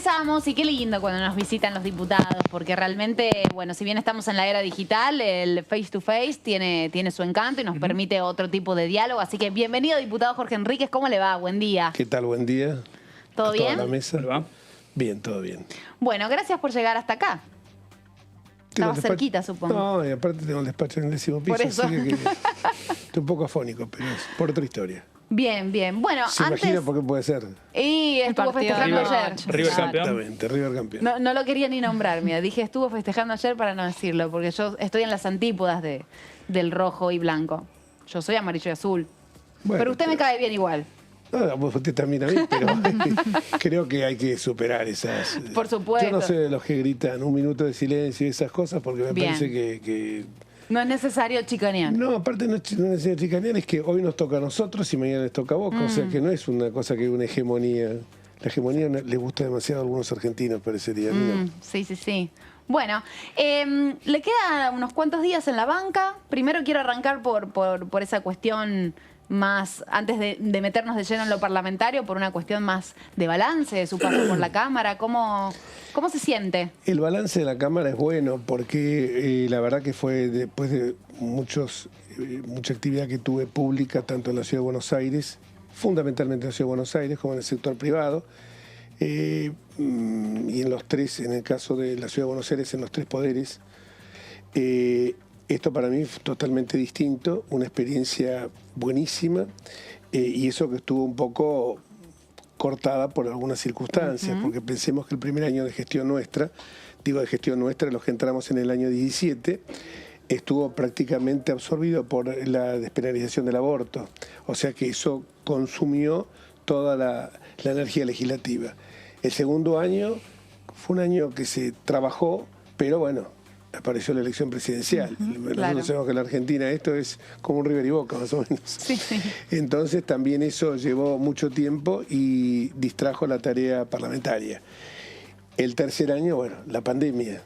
empezamos, y qué lindo cuando nos visitan los diputados, porque realmente, bueno, si bien estamos en la era digital, el face to face tiene su encanto y nos permite otro tipo de diálogo. Así que bienvenido, diputado Jorge Enríquez, ¿cómo le va? Buen día. ¿Qué tal? Buen día. ¿Todo bien? ¿Toda la mesa? ¿Va? Bien, todo bien. Bueno, gracias por llegar hasta acá. Estaba cerquita, supongo. No, y aparte tengo el despacho en el 10º piso, Por eso. así que estoy un poco afónico, pero es por otra historia. Bien, bien. Bueno, ¿Se antes... imagina por qué puede ser? Y estuvo festejando ayer. River campeón. Exactamente, River campeón. No lo quería ni nombrar, mira. Dije estuvo festejando ayer para no decirlo, porque yo estoy en las antípodas del rojo y blanco. Yo soy amarillo y azul. Bueno, pero usted me cae bien igual. No, usted también a mí, pero creo que hay que superar esas... Por supuesto. Yo no sé de los que gritan un minuto de silencio y esas cosas, porque me Bien. parece que... No es necesario chicanear. No, aparte no es necesario chicanear, es que hoy nos toca a nosotros y mañana les toca a Boca. O sea que no es una cosa que es una hegemonía. La hegemonía le gusta demasiado a algunos argentinos, parecería. ¿No? Sí, sí, sí. Bueno, le quedan unos cuantos días en la banca. Primero quiero arrancar por esa cuestión más, antes de meternos de lleno en lo parlamentario, por una cuestión más de balance de su paso por la Cámara. ¿Cómo se siente? El balance de la Cámara es bueno porque la verdad que fue después de mucha actividad que tuve pública, tanto en la Ciudad de Buenos Aires, fundamentalmente en la Ciudad de Buenos Aires, como en el sector privado, y en los tres, en el caso de la Ciudad de Buenos Aires, en los tres poderes. Esto para mí fue totalmente distinto, una experiencia buenísima, y eso que estuvo un poco cortada por algunas circunstancias, porque pensemos que el primer año de gestión nuestra, los que entramos en el año 17, estuvo prácticamente absorbido por la despenalización del aborto, o sea que eso consumió toda la energía legislativa. El segundo año fue un año que se trabajó, pero bueno, apareció la elección presidencial. Nosotros sabemos que en la Argentina esto es como un River y Boca, más o menos. Sí, sí. Entonces también eso llevó mucho tiempo y distrajo la tarea parlamentaria. El tercer año, bueno, la pandemia.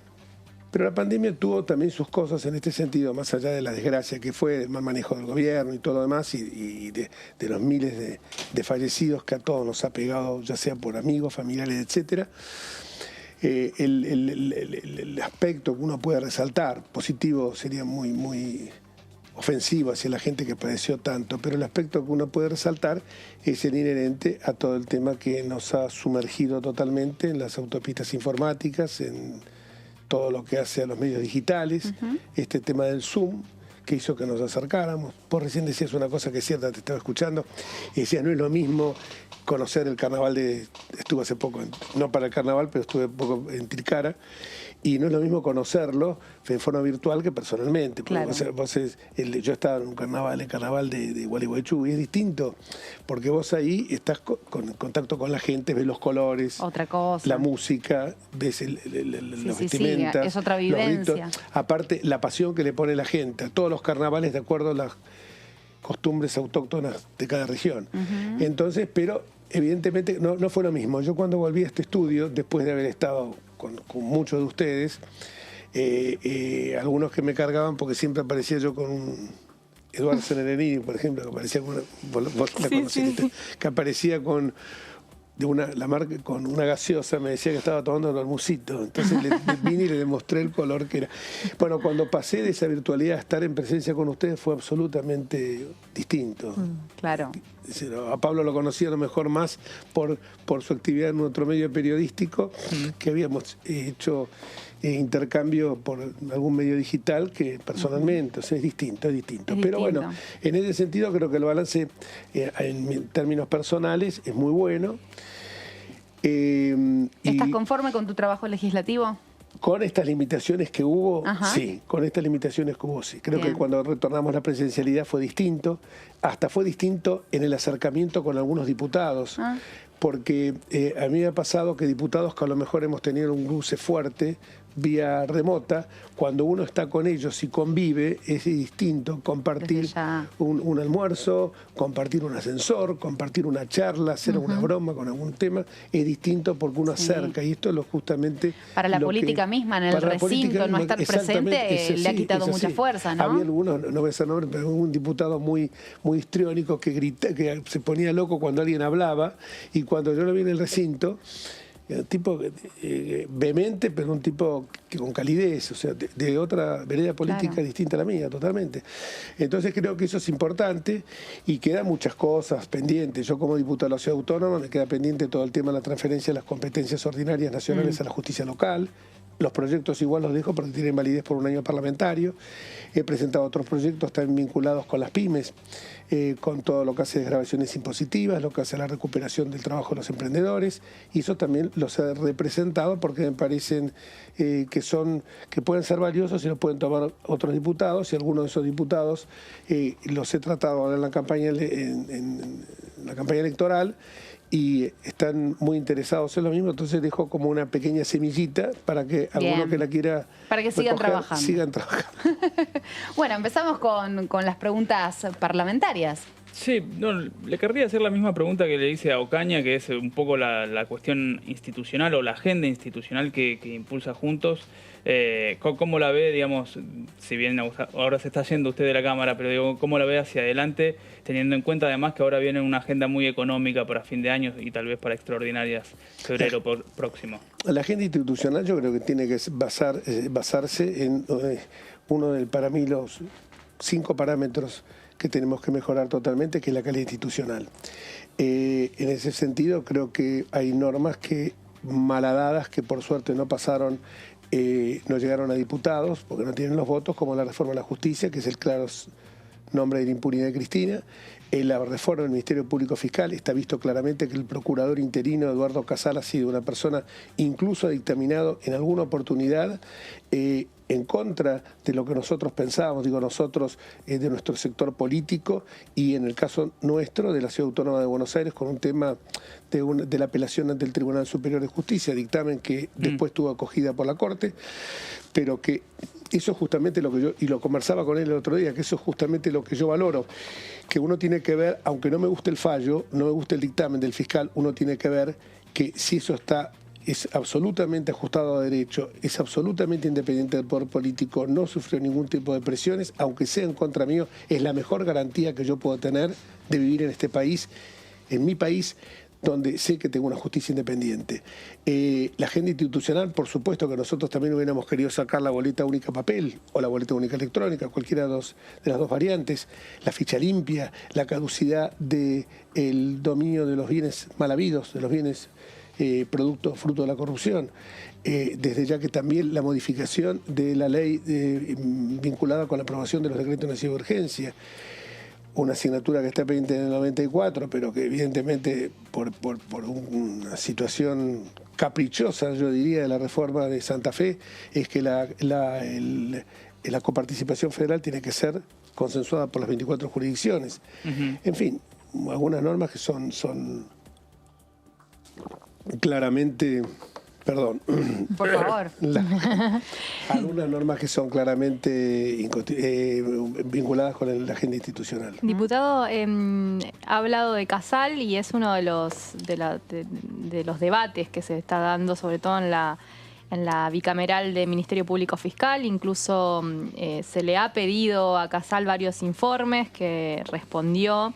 Pero la pandemia tuvo también sus cosas en este sentido, más allá de la desgracia que fue el mal manejo del gobierno y todo lo demás, y de los miles de fallecidos que a todos nos ha pegado, ya sea por amigos, familiares, etcétera. El aspecto que uno puede resaltar, positivo, sería muy ofensivo hacia la gente que padeció tanto, pero el aspecto que uno puede resaltar es el inherente a todo el tema que nos ha sumergido totalmente en las autopistas informáticas, en todo lo que hace a los medios digitales, este tema del Zoom, que hizo que nos acercáramos. Vos recién decías una cosa que es cierta, te estaba escuchando, y decías, no es lo mismo conocer el carnaval estuve hace poco, no para el carnaval, pero estuve un poco en Tilcara, y no es lo mismo conocerlo en forma virtual que personalmente. Claro. Yo estaba en el carnaval de Gualeguaychú, y es distinto, porque vos ahí estás en contacto con la gente, ves los colores, Otra cosa. la música, ves los vestimentas, es otra los vivencia. ritos. Aparte, la pasión que le pone la gente a todos los carnavales de acuerdo a las costumbres autóctonas de cada región. Entonces, pero evidentemente no fue lo mismo. Yo cuando volví a este estudio, después de haber estado con muchos de ustedes, algunos que me cargaban porque siempre aparecía yo con un Eduardo Cenerenini, por ejemplo, que aparecía con vos la conociste, que aparecía con con una gaseosa, me decía que estaba tomando un almucito. Entonces le vine y le demostré el color que era. Bueno, cuando pasé de esa virtualidad a estar en presencia con ustedes fue absolutamente distinto. Claro. A Pablo lo conocía a lo mejor más por su actividad en otro medio periodístico, que habíamos hecho intercambio por algún medio digital que personalmente, o sea, es distinto. Pero bueno, en ese sentido creo que el balance en términos personales es muy bueno. ¿Estás conforme con tu trabajo legislativo? Con estas limitaciones que hubo, sí, Creo que cuando retornamos a la presencialidad fue distinto, hasta fue distinto en el acercamiento con algunos diputados, porque a mí me ha pasado que diputados que a lo mejor hemos tenido un cruce fuerte, vía remota, cuando uno está con ellos y convive, es distinto compartir un almuerzo, compartir un ascensor, compartir una charla, hacer una broma con algún tema, es distinto porque uno acerca, y esto es justamente... Para la política misma, en el recinto, no estar presente, le ha quitado mucha fuerza, ¿no? Había algunos, no voy a decir nombre, pero un diputado muy histriónico que se ponía loco cuando alguien hablaba, y cuando yo lo vi en el recinto, un tipo vehemente, pero un tipo que con calidez, o sea, de otra vereda política Claro. distinta a la mía, totalmente. Entonces creo que eso es importante y quedan muchas cosas pendientes. Yo como diputado de la Ciudad Autónoma me queda pendiente todo el tema de la transferencia de las competencias ordinarias nacionales a la justicia local. Los proyectos igual los dejo porque tienen validez por un año parlamentario. He presentado otros proyectos también vinculados con las pymes, con todo lo que hace desgravaciones impositivas, lo que hace la recuperación del trabajo de los emprendedores, y eso también los he representado porque me parecen que pueden ser valiosos y los pueden tomar otros diputados, y algunos de esos diputados los he tratado ahora en la campaña, en la campaña electoral, y están muy interesados en lo mismo, entonces dejo como una pequeña semillita para que alguno que la quiera para que sigan recoger, trabajando. sigan trabajando. Bueno, empezamos con las preguntas parlamentarias. Sí, no, le querría hacer la misma pregunta que le hice a Ocaña, que es un poco la cuestión institucional o la agenda institucional que impulsa Juntos. ¿Cómo la ve, digamos, si bien ahora se está yendo usted de la Cámara, pero digo, cómo la ve hacia adelante, teniendo en cuenta además que ahora viene una agenda muy económica para fin de año y tal vez para extraordinarias febrero próximo? La agenda institucional yo creo que tiene que basarse en para mí los 5 parámetros que tenemos que mejorar totalmente, que es la calidad institucional. En ese sentido creo que hay normas que malhadadas que por suerte no pasaron, no llegaron a diputados porque no tienen los votos, como la reforma de la justicia, que es el claro nombre de la impunidad de Cristina. En la reforma del Ministerio Público Fiscal está visto claramente que el procurador interino Eduardo Casal ha sido una persona, incluso dictaminado en alguna oportunidad, en contra de lo que nosotros pensábamos, digo nosotros, de nuestro sector político, y en el caso nuestro de la Ciudad Autónoma de Buenos Aires, con un tema de la apelación ante el Tribunal Superior de Justicia, dictamen que después tuvo acogida por la Corte, pero que eso es justamente lo que yo, y lo conversaba con él el otro día, que eso es justamente lo que yo valoro, que uno tiene que ver, aunque no me guste el fallo, no me guste el dictamen del fiscal, uno tiene que ver que si eso es absolutamente ajustado a derecho, es absolutamente independiente del poder político, no sufrió ningún tipo de presiones, aunque sea en contra mío, es la mejor garantía que yo puedo tener de vivir en este país, en mi país, donde sé que tengo una justicia independiente. La agenda institucional, por supuesto que nosotros también hubiéramos querido sacar la boleta única papel o la boleta única electrónica, cualquiera de las dos variantes, la ficha limpia, la caducidad del dominio de los bienes mal habidos, de los bienes fruto de la corrupción. Desde ya que también la modificación de la ley vinculada con la aprobación de los decretos de necesidad de urgencia, una asignatura que está pendiente en el 94, pero que evidentemente por una situación caprichosa, yo diría, de la reforma de Santa Fe, es que la coparticipación federal tiene que ser consensuada por las 24 jurisdicciones. En fin, algunas normas que son claramente... Perdón. Por favor. Algunas normas que son claramente vinculadas con la agenda institucional. Diputado, ha hablado de Casal y es uno de los debates que se está dando, sobre todo en la bicameral de Ministerio Público Fiscal. Incluso se le ha pedido a Casal varios informes que respondió.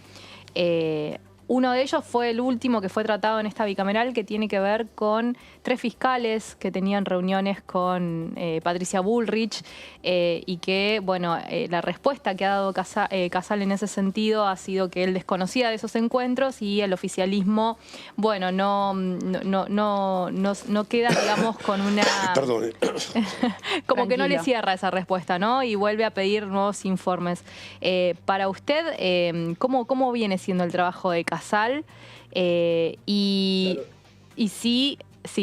Uno de ellos fue el último que fue tratado en esta bicameral, que tiene que ver con 3 fiscales que tenían reuniones con Patricia Bullrich y que, bueno, la respuesta que ha dado Casal en ese sentido ha sido que él desconocía de esos encuentros y el oficialismo, bueno, no queda, digamos, con una... Perdón. Como que no le Tranquilo. cierra esa respuesta, ¿no? Y vuelve a pedir nuevos informes. Para usted, ¿cómo viene siendo el trabajo de Casal? Y si es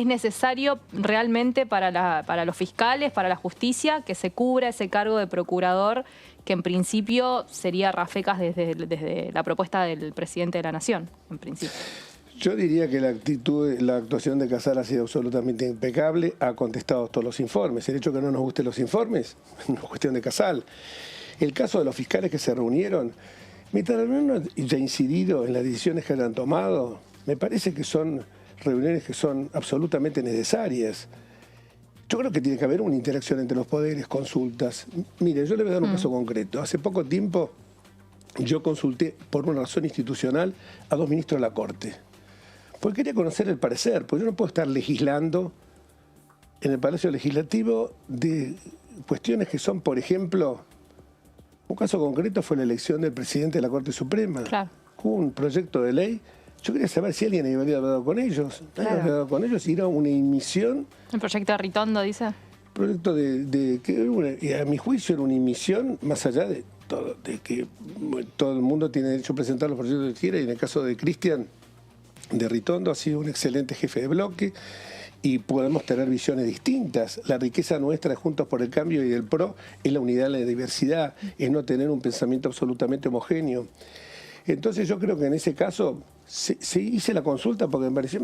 necesario realmente para los fiscales, para la justicia, que se cubra ese cargo de procurador, que en principio sería Rafecas desde la propuesta del presidente de la Nación, en principio. Yo diría que la actuación de Casal ha sido absolutamente impecable, ha contestado todos los informes. El hecho de que no nos gusten los informes no es cuestión de Casal. El caso de los fiscales que se reunieron, mientras la reunión no haya incidido en las decisiones que hayan tomado, me parece que son reuniones que son absolutamente necesarias. Yo creo que tiene que haber una interacción entre los poderes, consultas. Mire, yo le voy a dar un caso concreto. Hace poco tiempo yo consulté por una razón institucional a 2 ministros de la Corte. Porque quería conocer el parecer, porque yo no puedo estar legislando en el Palacio Legislativo de cuestiones que son, por ejemplo, un caso concreto fue la elección del presidente de la Corte Suprema. Claro. Hubo un proyecto de ley. Yo quería saber si alguien había hablado con ellos. Nadie había hablado con ellos y era una inmisión. ¿El proyecto de Ritondo, dice? Proyecto que a mi juicio era una inmisión más allá de todo, de que todo el mundo tiene derecho a presentar los proyectos que quiera, y en el caso de Cristian de Ritondo ha sido un excelente jefe de bloque y podemos tener visiones distintas. La riqueza nuestra de Juntos por el Cambio y del PRO es la unidad en la diversidad, es no tener un pensamiento absolutamente homogéneo. Entonces yo creo que en ese caso se hice la consulta porque me parece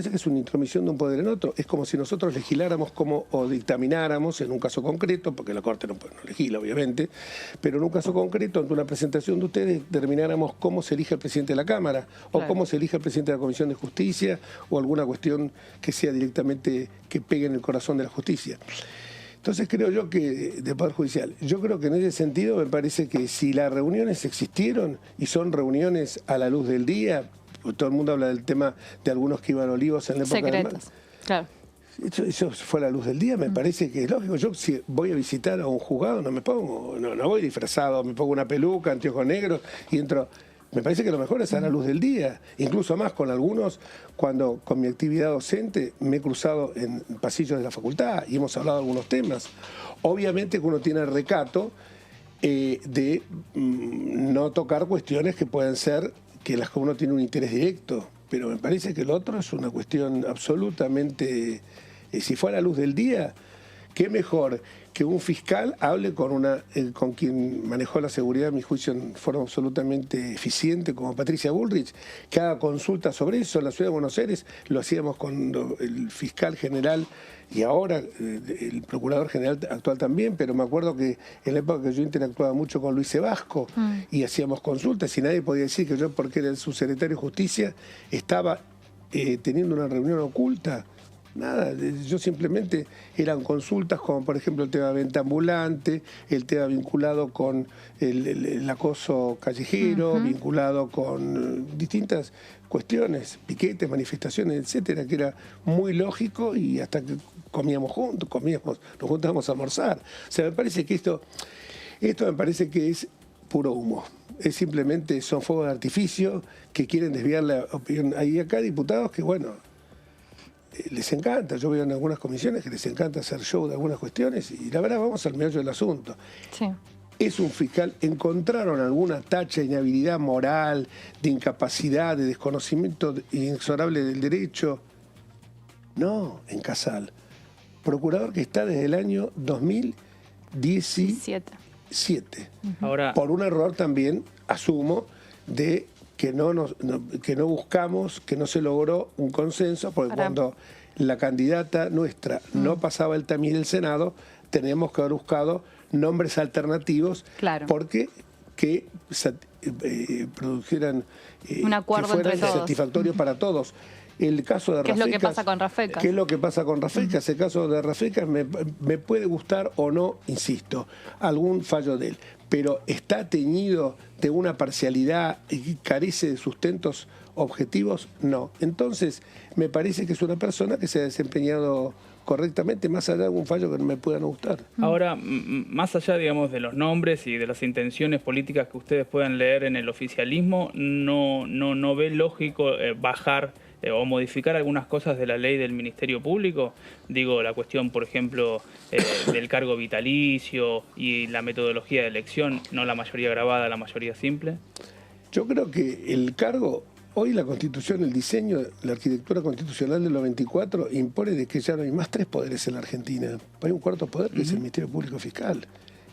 que es una intromisión de un poder en otro. Es como si nosotros legisláramos o dictamináramos en un caso concreto, porque la Corte no legisla obviamente, pero en un caso concreto, ante una presentación de ustedes, determináramos cómo se elige el presidente de la Cámara, o cómo se elige el presidente de la Comisión de Justicia, o alguna cuestión que sea directamente, que pegue en el corazón de la justicia. Entonces creo yo que, de Poder Judicial, yo creo que en ese sentido me parece que si las reuniones existieron y son reuniones a la luz del día, todo el mundo habla del tema de algunos que iban a Olivos en la época del mar. Claro. Eso fue a la luz del día, me parece que es lógico. Yo si voy a visitar a un juzgado no me pongo, no voy disfrazado, me pongo una peluca, anteojos negros y entro. Me parece que lo mejor es a la luz del día, incluso más con algunos, cuando con mi actividad docente me he cruzado en pasillos de la facultad y hemos hablado de algunos temas. Obviamente que uno tiene el recato de no tocar cuestiones que pueden ser que las que uno tiene un interés directo, pero me parece que lo otro es una cuestión absolutamente, si fuera a la luz del día, qué mejor que un fiscal hable con quien manejó la seguridad, a mi juicio, en forma absolutamente eficiente, como Patricia Bullrich, que haga consultas sobre eso. En la Ciudad de Buenos Aires lo hacíamos con el fiscal general y ahora el procurador general actual también, pero me acuerdo que en la época que yo interactuaba mucho con Luis Sebasco y hacíamos consultas y nadie podía decir que yo, porque era el subsecretario de Justicia, estaba teniendo una reunión oculta. Nada, yo simplemente eran consultas como por ejemplo el tema de venta ambulante, el tema vinculado con el acoso callejero, vinculado con distintas cuestiones, piquetes, manifestaciones, etcétera, que era muy lógico y hasta que comíamos juntos, nos juntábamos a almorzar. O sea, me parece que esto me parece que es puro humo. Es simplemente, son fuegos de artificio que quieren desviar la opinión. Hay acá diputados que, bueno, les encanta, yo veo en algunas comisiones que les encanta hacer show de algunas cuestiones y la verdad vamos al meollo del asunto. Sí. Es un fiscal, ¿encontraron alguna tacha de inhabilidad moral, de incapacidad, de desconocimiento inexorable del derecho? No, en Casal. Procurador que está desde el año 2017. Ahora, por un error también, asumo, de que no buscamos, que no se logró un consenso, porque cuando la candidata nuestra no pasaba el tamiz del Senado, teníamos que haber buscado nombres alternativos, porque que produjeran un acuerdo que fueran entre todos, satisfactorios para todos. El caso de Rafecas, ¿qué es lo que pasa con Rafecas? ¿Qué es lo que pasa con Rafecas? El caso de Rafecas me puede gustar o no, insisto, algún fallo de él, pero está teñido de una parcialidad y carece de sustentos objetivos, no. Entonces, me parece que es una persona que se ha desempeñado correctamente, más allá de algún fallo que no me pueda no gustar. Ahora, más allá, digamos, de los nombres y de las intenciones políticas que ustedes puedan leer en el oficialismo, no ve lógico bajar o modificar algunas cosas de la ley del Ministerio Público. Digo, la cuestión, por ejemplo, del cargo vitalicio y la metodología de elección, no la mayoría grabada, la mayoría simple. Yo creo que el cargo, hoy la Constitución, el diseño, la arquitectura constitucional del 94 impone de que ya no hay más 3 poderes en la Argentina. Hay un cuarto poder que es el Ministerio Público Fiscal,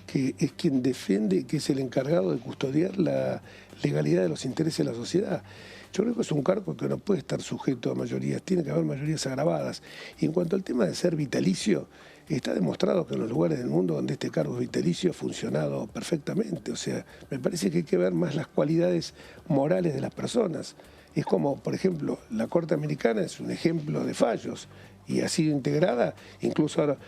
que es quien defiende, que es el encargado de custodiar la legalidad de los intereses de la sociedad. Yo creo que es un cargo que no puede estar sujeto a mayorías, tiene que haber mayorías agravadas. Y en cuanto al tema de ser vitalicio, está demostrado que en los lugares del mundo donde este cargo es vitalicio ha funcionado perfectamente. O sea, me parece que hay que ver más las cualidades morales de las personas. Es como, por ejemplo, la Corte Americana es un ejemplo de fallos y ha sido integrada, incluso ahora,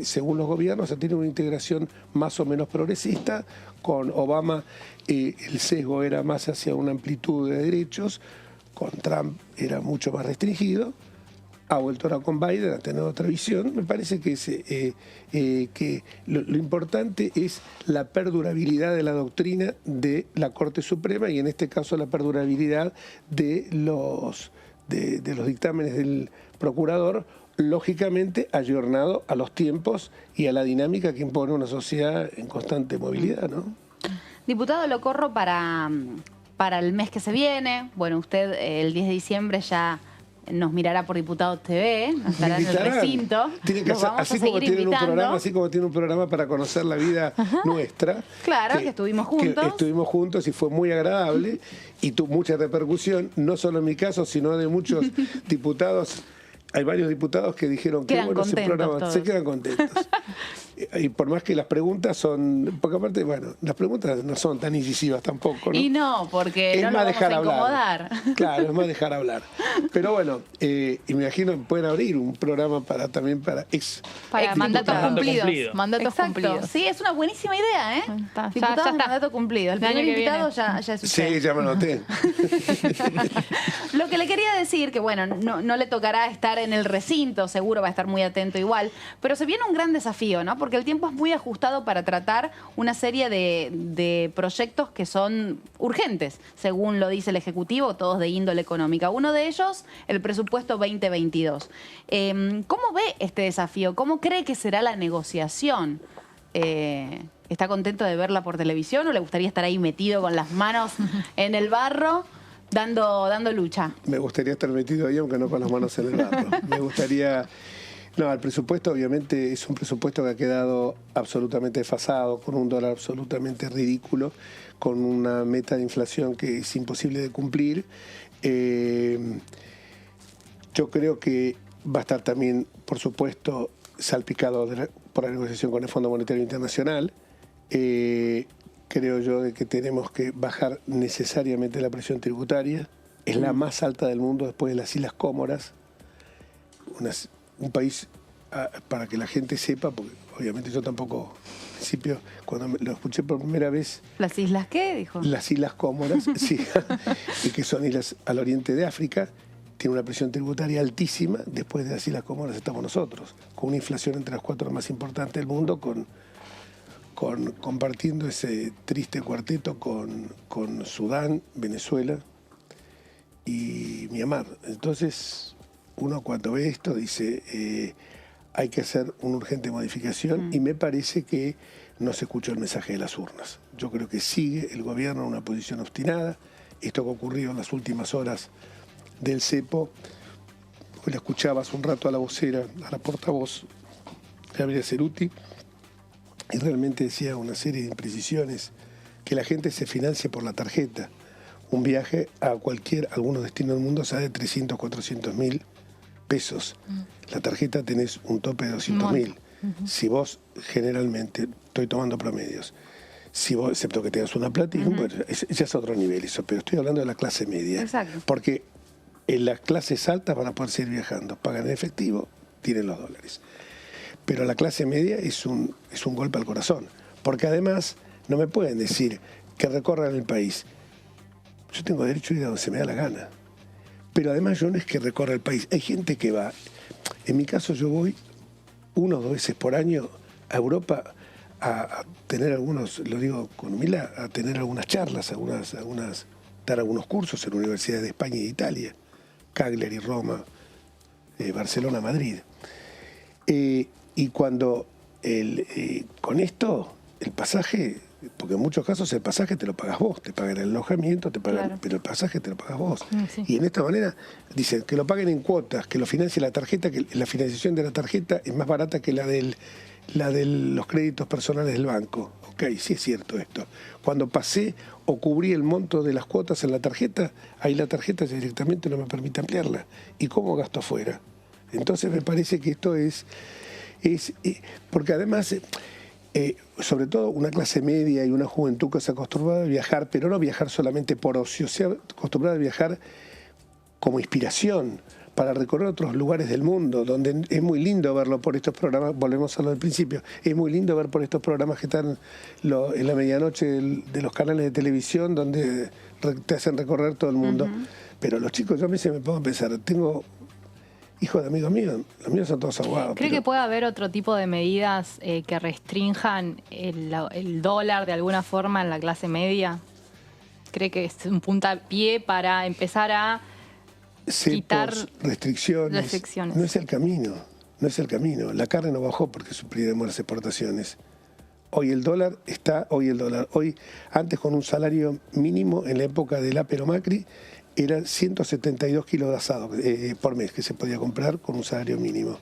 según los gobiernos, ha tenido una integración más o menos progresista. Con Obama el sesgo era más hacia una amplitud de derechos. con Trump era mucho más restringido, ha vuelto ahora con Biden a tener otra visión. Me parece que lo importante es la perdurabilidad de la doctrina de la Corte Suprema y en este caso la perdurabilidad de los dictámenes del procurador, lógicamente ayornado a los tiempos y a la dinámica que impone una sociedad en constante movilidad, ¿no? Diputado, lo corro para el mes que se viene. Bueno, usted el 10 de diciembre ya nos mirará por Diputados TV, nos estará en el recinto. Tiene que hacer, así como tiene un programa para conocer la vida nuestra. Claro, que estuvimos juntos. Que estuvimos juntos y fue muy agradable y tuvo mucha repercusión, no solo en mi caso, sino de muchos diputados. Hay varios diputados que dijeron que bueno, ese programa todos. Se quedan contentos. Y por más que las preguntas son, porque aparte, bueno, las preguntas no son tan incisivas tampoco, ¿no? Y no, porque es no más lo vamos a incomodar. Hablar. Claro, es más dejar hablar. Pero bueno, y me imagino que pueden abrir un programa también para mandatos cumplidos. Mandatos cumplidos. Sí, es una buenísima idea, ¿eh? Ya está. Mandato cumplido. El primer invitado ya es usted. Sí, ya me noté. Lo que le quería decir, que bueno, no le tocará estar en el recinto, seguro va a estar muy atento igual, pero se viene un gran desafío, ¿no? Porque el tiempo es muy ajustado para tratar una serie de proyectos que son urgentes, según lo dice el Ejecutivo, todos de índole económica. Uno de ellos, el presupuesto 2022. ¿Cómo ve este desafío? ¿Cómo cree que será la negociación? ¿Está contento de verla por televisión o le gustaría estar ahí metido con las manos en el barro? Dando lucha. Me gustaría estar metido ahí, aunque no con las manos en el barro. Me gustaría... No, el presupuesto obviamente es un presupuesto que ha quedado absolutamente desfasado, con un dólar absolutamente ridículo, con una meta de inflación que es imposible de cumplir. Yo creo que va a estar también, por supuesto, salpicado por la negociación con el Fondo Monetario Internacional. Creo yo de que tenemos que bajar necesariamente la presión tributaria. Es la más alta del mundo después de las Islas Comoras. Un país, para que la gente sepa, porque obviamente yo tampoco, al principio, cuando lo escuché por primera vez... ¿Las islas qué? Dijo. Las Islas Comoras, sí, y que son islas al oriente de África, tiene una presión tributaria altísima. Después de las Islas Comoras estamos nosotros, con una inflación entre las 4 más importantes del mundo, compartiendo ese triste cuarteto con Sudán, Venezuela y Myanmar. Entonces, uno cuando ve esto dice, hay que hacer una urgente modificación y me parece que no se escuchó el mensaje de las urnas. Yo creo que sigue el gobierno en una posición obstinada. Esto que ocurrió en las últimas horas del cepo, le escuchaba hace un rato a la vocera, a la portavoz, Gabriela Ceruti, y realmente decía una serie de imprecisiones, que la gente se financia por la tarjeta. Un viaje a algunos destinos del mundo sale de 300, 400 mil pesos. La tarjeta tenés un tope de 200 mil. Si vos, generalmente, estoy tomando promedios, si vos, excepto que tengas una Platinum, bueno, ya es otro nivel eso, pero estoy hablando de la clase media. Exacto. Porque en las clases altas van a poder seguir viajando, pagan en efectivo, tienen los dólares. Pero la clase media es un golpe al corazón, porque además no me pueden decir que recorran el país. Yo tengo derecho a ir a donde se me da la gana. Pero además yo no es que recorra el país. Hay gente que va. En mi caso yo voy 1 o 2 veces por año a Europa a tener algunos, lo digo con humildad, a tener algunas charlas, dar algunos cursos en universidades de España y de Italia, Cagliari, Roma, Barcelona, Madrid. Y cuando con esto, el pasaje, porque en muchos casos el pasaje te lo pagas vos, te pagan el alojamiento, Claro. pero el pasaje te lo pagas vos. Sí. Y en esta manera dicen que lo paguen en cuotas, que lo financie la tarjeta, que la financiación de la tarjeta es más barata que la de los créditos personales del banco. Ok, sí es cierto esto. Cuando pasé o cubrí el monto de las cuotas en la tarjeta, ahí la tarjeta ya directamente no me permite ampliarla. ¿Y cómo gasto afuera? Entonces me parece que esto es porque además, sobre todo una clase media y una juventud que se acostumbrada a viajar, pero no viajar solamente por ocio, se ha acostumbrado a viajar como inspiración para recorrer otros lugares del mundo, donde es muy lindo verlo por estos programas, volvemos a lo del principio, es muy lindo ver por estos programas que están en la medianoche de los canales de televisión, donde te hacen recorrer todo el mundo. Pero los chicos, yo a veces me pongo a pensar, tengo hijos de amigos míos, los míos son todos abogados. ¿Cree que puede haber otro tipo de medidas que restrinjan el dólar de alguna forma en la clase media? ¿Cree que es un puntapié para empezar a quitar restricciones? No es el camino, no es el camino. La carne no bajó porque suprimimos las exportaciones. Hoy el dólar, antes con un salario mínimo en la época del Apero Macri, eran 172 kilos de asado por mes que se podía comprar con un salario mínimo.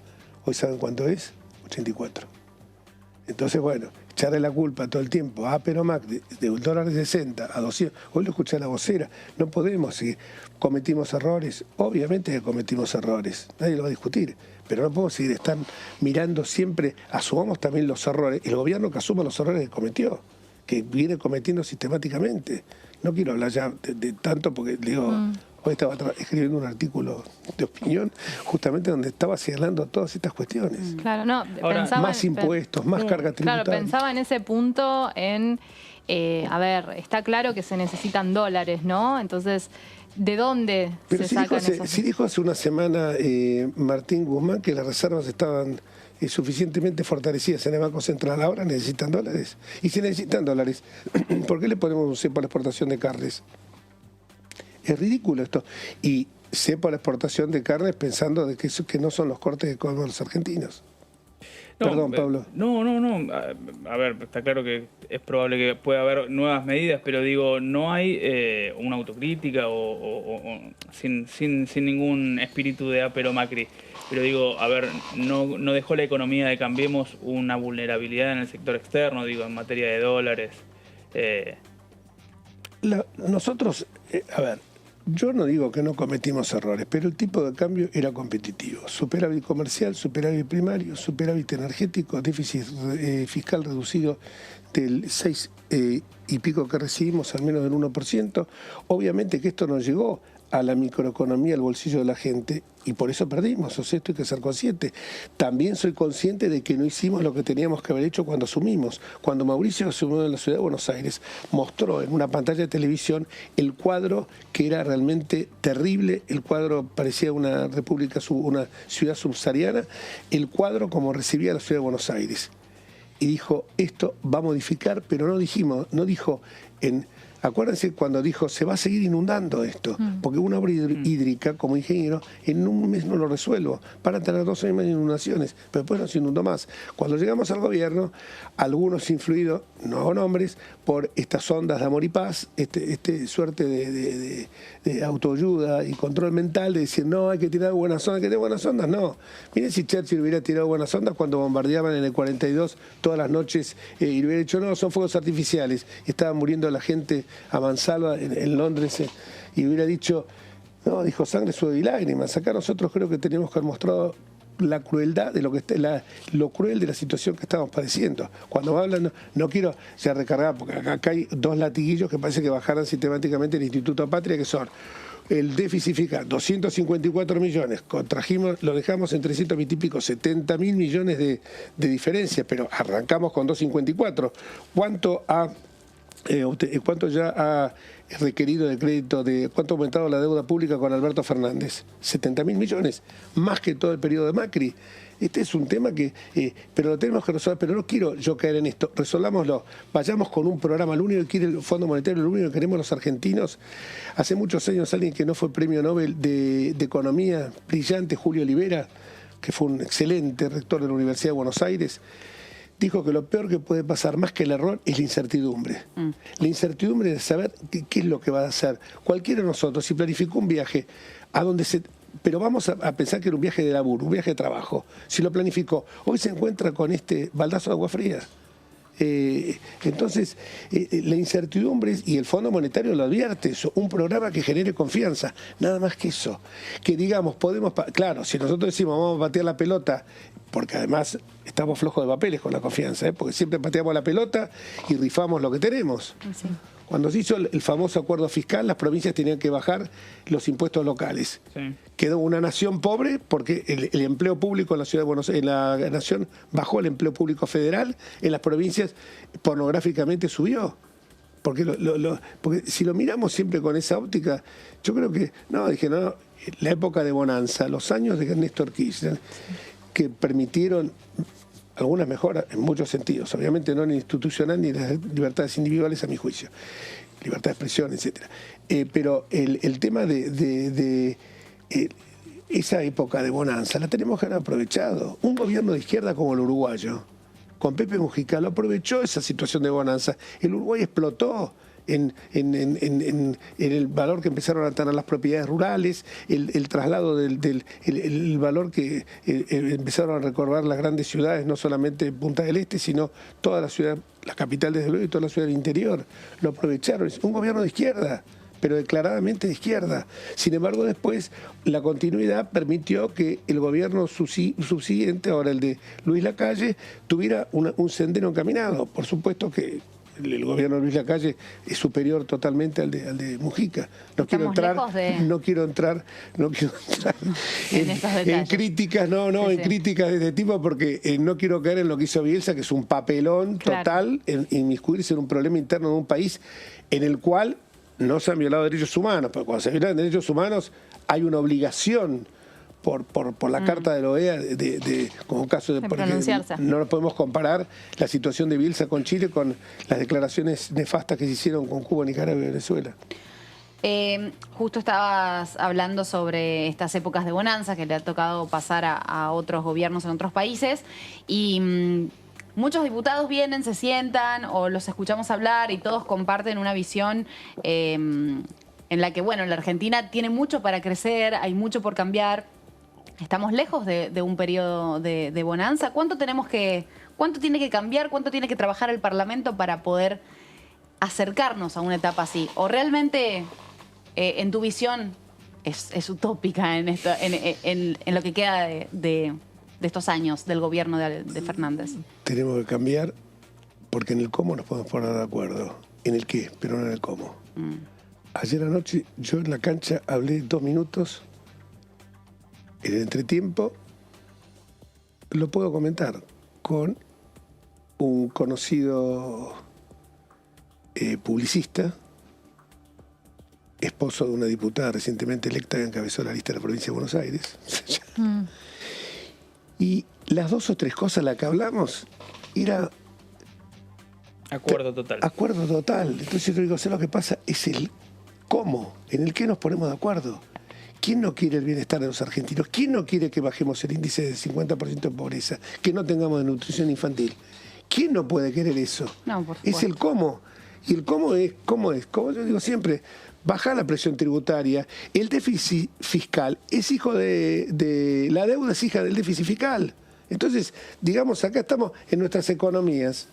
Hoy ¿saben cuánto es? 84. Entonces, bueno, echarle la culpa todo el tiempo a Apero Macri, de un dólar de 60 a 200. Hoy lo escuché a la vocera. No podemos, si cometimos errores, obviamente que cometimos errores, nadie lo va a discutir, pero no podemos seguir mirando siempre, asumamos también los errores, el gobierno que asuma los errores que cometió, que viene cometiendo sistemáticamente. No quiero hablar ya de tanto porque digo, hoy estaba escribiendo un artículo de opinión justamente donde estaba señalando todas estas cuestiones. Claro, no, ahora, más impuestos, más carga tributaria. Claro, pensaba en ese punto a ver, está claro que se necesitan dólares, ¿no? Entonces, ¿de dónde se sacan esos? Si dijo hace una semana Martín Guzmán que las reservas estaban suficientemente fortalecidas en el Banco Central, ahora necesitan dólares. Y si necesitan dólares, ¿por qué le ponemos un cepo a la exportación de carnes? Es ridículo esto. Y cepo a la exportación de carnes pensando de que no son los cortes que comemos los argentinos. No, perdón, Pablo. No. A ver, está claro que es probable que pueda haber nuevas medidas, pero digo, no hay una autocrítica o sin ningún espíritu de Apero Macri. Pero digo, a ver, no dejó la economía de Cambiemos una vulnerabilidad en el sector externo, digo, en materia de dólares. Nosotros, a ver, yo no digo que no cometimos errores, pero el tipo de cambio era competitivo. Superávit comercial, superávit primario, superávit energético, déficit fiscal reducido del 6 y pico que recibimos al menos del 1%. Obviamente que esto nos llegó a la microeconomía, al bolsillo de la gente, y por eso perdimos, o sea, esto hay que ser consciente. También soy consciente de que no hicimos lo que teníamos que haber hecho cuando asumimos. Cuando Mauricio asumió en la ciudad de Buenos Aires, mostró en una pantalla de televisión el cuadro que era realmente terrible, el cuadro parecía una república, una ciudad subsahariana, el cuadro como recibía la ciudad de Buenos Aires. Y dijo, esto va a modificar, pero no dijo en... Acuérdense cuando dijo, se va a seguir inundando esto, porque una obra hídrica, como ingeniero, en un mes no lo resuelvo. Para tener 2 años más de inundaciones, pero después no se inundó más. Cuando llegamos al gobierno, algunos influidos, no hago nombres, por estas ondas de amor y paz, suerte de autoayuda y control mental, de decir, no, hay que tirar buenas ondas, hay que tirar buenas ondas, no. Miren si Churchill hubiera tirado buenas ondas cuando bombardeaban en el 42 todas las noches y hubiera dicho, no, son fuegos artificiales, y estaban muriendo la gente a mansalva en Londres, y hubiera dicho, no, dijo sangre, sudor y lágrimas. Acá nosotros creo que teníamos que haber mostrado la crueldad de lo cruel de la situación que estamos padeciendo. Cuando hablan, no quiero ya recargar, porque acá hay 2 latiguillos que parece que bajaran sistemáticamente el Instituto Patria, que son el déficit fiscal, 254 millones, lo dejamos en 300 y pico, 70.000 millones de diferencia, pero arrancamos con 254. ¿Cuánto ya ha requerido de crédito, cuánto ha aumentado la deuda pública con Alberto Fernández? 70.000 millones, más que todo el periodo de Macri. Este es un tema que, pero lo tenemos que resolver, pero no quiero yo caer en esto, resolvámoslo, vayamos con un programa, lo único que quiere el Fondo Monetario, lo único que queremos los argentinos. Hace muchos años alguien que no fue premio Nobel de Economía, brillante, Julio Olivera, que fue un excelente rector de la Universidad de Buenos Aires, dijo que lo peor que puede pasar, más que el error, es la incertidumbre. La incertidumbre de saber qué es lo que va a hacer. Cualquiera de nosotros, si planificó un viaje a donde pero vamos a pensar que era un viaje de laburo, un viaje de trabajo. Si lo planificó, hoy se encuentra con este baldazo de agua fría. Entonces, la incertidumbre, y el Fondo Monetario lo advierte, eso, un programa que genere confianza, nada más que eso. Que digamos, claro, si nosotros decimos vamos a patear la pelota, porque además estamos flojos de papeles con la confianza, porque siempre pateamos la pelota y rifamos lo que tenemos. Sí. Cuando se hizo el famoso acuerdo fiscal, las provincias tenían que bajar los impuestos locales. Sí. Quedó una nación pobre porque el empleo público en la ciudad de Buenos Aires, en la nación bajó el empleo público federal, en las provincias pornográficamente subió. Porque, porque si lo miramos siempre con esa óptica, yo creo que, no, la época de bonanza, los años de Néstor Kirchner, que permitieron algunas mejoras en muchos sentidos, obviamente no en el institucional ni en las libertades individuales a mi juicio, libertad de expresión, etcétera. Pero el tema de esa época de bonanza la tenemos que haber aprovechado. Un gobierno de izquierda como el uruguayo, con Pepe Mujica, lo aprovechó esa situación de bonanza. El Uruguay explotó en el valor que empezaron a tener las propiedades rurales, el traslado el valor que empezaron a recorrer las grandes ciudades, no solamente Punta del Este, sino toda la ciudad, la capital desde luego y toda la ciudad del interior. Lo aprovecharon. Es un gobierno de izquierda, pero declaradamente de izquierda. Sin embargo, después la continuidad permitió que el gobierno subsiguiente, ahora el de Luis Lacalle, tuviera un sendero encaminado. Por supuesto que el gobierno de Luis Lacalle es superior totalmente al de Mujica. No quiero entrar en críticas, en críticas de este tipo, porque no quiero caer en lo que hizo Bielsa, que es un papelón total, en inmiscuirse en un problema interno de un país en el cual no se han violado derechos humanos, pero cuando se violan derechos humanos hay una obligación por la Carta de la OEA, como caso de pronunciarse. No nos podemos comparar la situación de Bielsa con Chile con las declaraciones nefastas que se hicieron con Cuba, Nicaragua y Venezuela. Justo estabas hablando sobre estas épocas de bonanza que le ha tocado pasar a otros gobiernos en otros países y muchos diputados vienen, se sientan o los escuchamos hablar y todos comparten una visión en la que, bueno, la Argentina tiene mucho para crecer, hay mucho por cambiar. Estamos lejos de un periodo de bonanza. ¿Cuánto tiene que cambiar, cuánto tiene que trabajar el Parlamento para poder acercarnos a una etapa así? ¿O realmente, en tu visión, es utópica en lo que queda de estos años del gobierno de Fernández? Tenemos que cambiar porque en el cómo nos podemos poner de acuerdo. En el qué, pero no en el cómo. Ayer anoche yo en la cancha hablé 2 minutos. En el entretiempo lo puedo comentar con un conocido publicista, esposo de una diputada recientemente electa que encabezó la lista de la provincia de Buenos Aires. Y las 2 o 3 cosas las que hablamos era acuerdo total. Acuerdo total. Entonces yo digo, lo que pasa es el cómo, en el qué nos ponemos de acuerdo. ¿Quién no quiere el bienestar de los argentinos? ¿Quién no quiere que bajemos el índice del 50% de pobreza? Que no tengamos desnutrición infantil. ¿Quién no puede querer eso? No, por supuesto. Es el cómo. Y el cómo es, como yo digo siempre, bajar la presión tributaria. El déficit fiscal es hijo de la deuda es hija del déficit fiscal. Entonces, digamos, acá estamos en nuestras economías.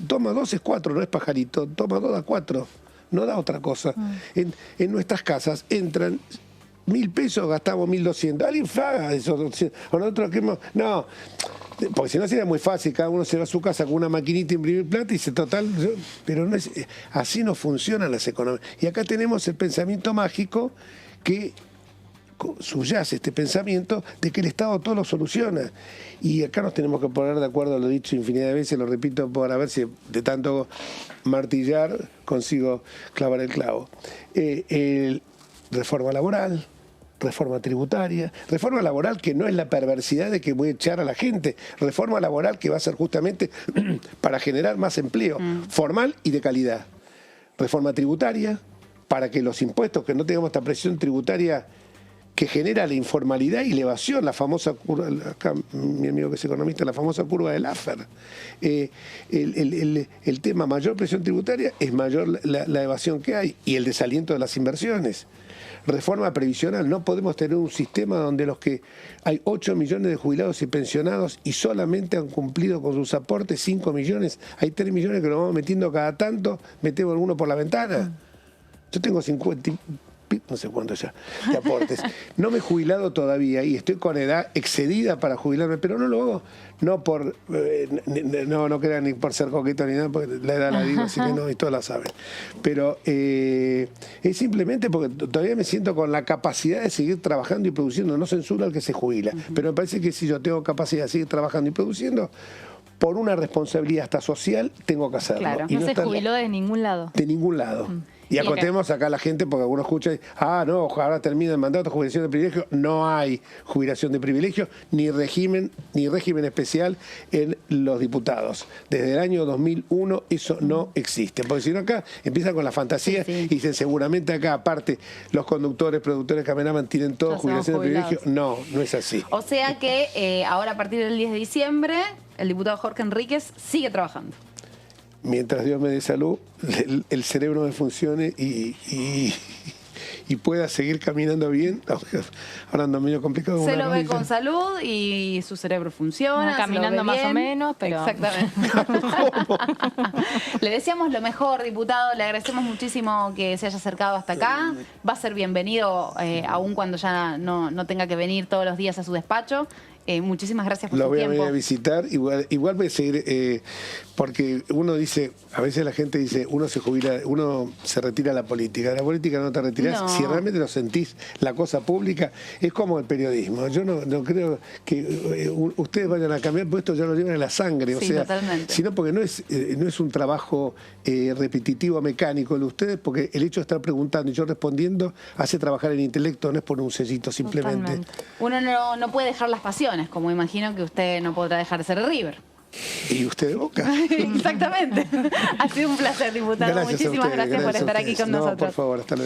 Toma 2 es 4, no es pajarito. Toma 2 da 4. No da otra cosa. En nuestras casas entran 1.000 pesos, gastamos 1.200. Alguien paga esos 200. O nosotros queremos. No, porque si no sería muy fácil. Cada uno se va a su casa con una maquinita a imprimir plata y dice, total. Pero no es, así no funcionan las economías. Y acá tenemos el pensamiento mágico que subyace este pensamiento de que el Estado todo lo soluciona. Y acá nos tenemos que poner de acuerdo, lo he dicho infinidad de veces, lo repito para ver si de tanto martillar consigo clavar el clavo. Reforma laboral, reforma tributaria, reforma laboral que no es la perversidad de que voy a echar a la gente, reforma laboral que va a ser justamente para generar más empleo formal y de calidad. Reforma tributaria para que los impuestos, que no tengamos esta presión tributaria que genera la informalidad y la evasión, la famosa curva, acá mi amigo que es economista, la famosa curva de Laffer. El tema mayor presión tributaria es mayor la evasión que hay y el desaliento de las inversiones. Reforma previsional, no podemos tener un sistema donde hay 8 millones de jubilados y pensionados y solamente han cumplido con sus aportes 5 millones, hay 3 millones que nos vamos metiendo cada tanto, metemos alguno por la ventana. Yo tengo 50, no sé cuánto ya, de aportes. No me he jubilado todavía y estoy con edad excedida para jubilarme, pero no lo hago, no por, no crean ni por ser coqueto ni nada, porque la edad la digo, así que no, y todos la saben. Pero es simplemente porque todavía me siento con la capacidad de seguir trabajando y produciendo, no censuro al que se jubila, pero me parece que si yo tengo capacidad de seguir trabajando y produciendo, por una responsabilidad hasta social, tengo que hacerlo. Claro. Y No se está- jubiló de ningún lado. de ningún lado. Y acotemos acá a la gente, porque algunos escuchan, no, ahora termina el mandato, jubilación de privilegio. No hay jubilación de privilegio, ni régimen especial en los diputados. Desde el año 2001 eso no existe. Porque si no acá empiezan con la fantasía y dicen seguramente acá, aparte, los conductores, productores, cameraman tienen todos Ya jubilación de somos privilegio. No, no es así. O sea que ahora a partir del 10 de diciembre, el diputado Jorge Enríquez sigue trabajando. Mientras Dios me dé salud, el cerebro me funcione y pueda seguir caminando bien. Ahora ando medio complicado. Se una lo ve rodilla. con salud y su cerebro funciona. Va caminando se lo ve más o bien. menos, pero- Exactamente. Le deseamos lo mejor, diputado. Le agradecemos muchísimo que se haya acercado hasta acá. Va a ser bienvenido, aun cuando ya no tenga que venir todos los días a su despacho. Muchísimas gracias por Lo su voy a venir tiempo. a visitar, igual voy a seguir, porque uno dice, a veces la gente dice, uno se jubila, uno se retira de la política. De la política no te retirás. No. Si realmente lo sentís, la cosa pública, es como el periodismo. Yo no creo que ustedes vayan a cambiar, porque esto ya lo llevan en la sangre. O Sí, sea, totalmente. sino porque no es un trabajo repetitivo, mecánico el de ustedes, porque el hecho de estar preguntando y yo respondiendo hace trabajar el intelecto, no es por un sellito simplemente. Totalmente. Uno no puede dejar las pasiones, como imagino que usted no podrá dejar de ser de River. Y usted de Boca. Exactamente. Ha sido un placer, diputado. Gracias a Muchísimas ustedes, gracias por gracias a estar aquí ustedes. con No, nosotros. por favor, hasta luego.